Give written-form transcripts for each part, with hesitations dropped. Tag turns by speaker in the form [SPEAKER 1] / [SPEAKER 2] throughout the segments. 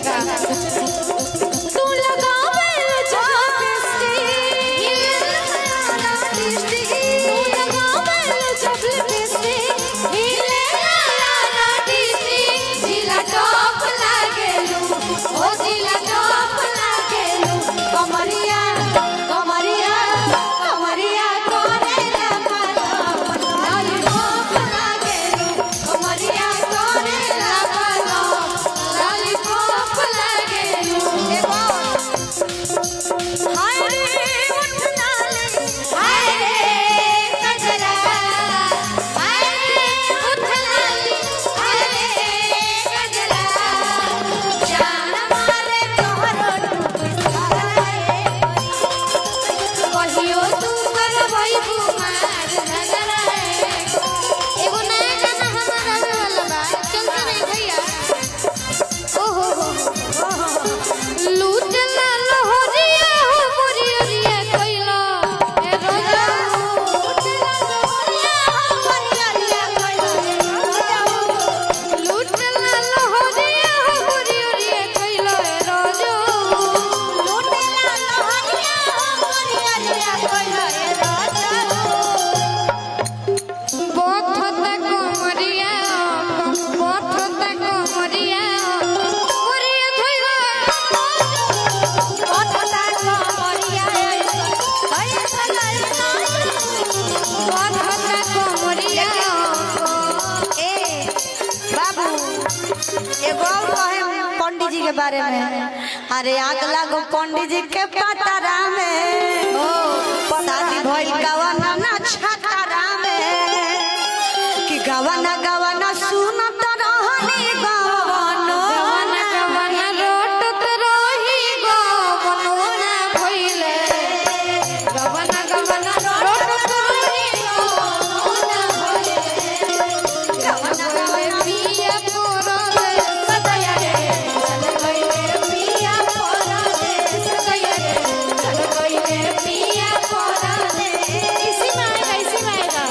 [SPEAKER 1] का तू लगावे पंडित जी के बारे में। अरे आग लागो पंडित जी के पतारा में शादी भइल गवाना ना छतारा में कि गवाना गवाना सुनत रहनी गवानो गवाना गवाना रोटत रही गवानो ना भइले गवाना गवाना रोटत रही गवानो ना भइले गवाना गवाना पिया पोरो सदया रे चल गइले पिया पोरो सदया रे चल गइले पिया पोरो इसी मायगा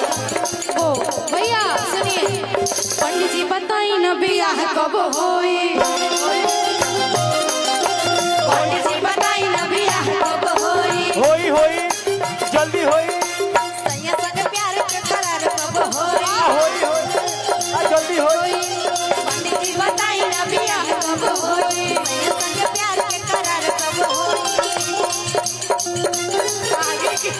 [SPEAKER 1] ओ भैया सुनिए पंडित जी बताई न बियाह कब होई पंडित जी बताई न बियाह कब होई
[SPEAKER 2] होई होई जल्दी होई
[SPEAKER 1] सैया संग प्यार के करार कब होई
[SPEAKER 2] होई होई जल्दी होई
[SPEAKER 1] पंडित जी बताई न बियाह कब होई सैया संग प्यार के करार कब होई आगे की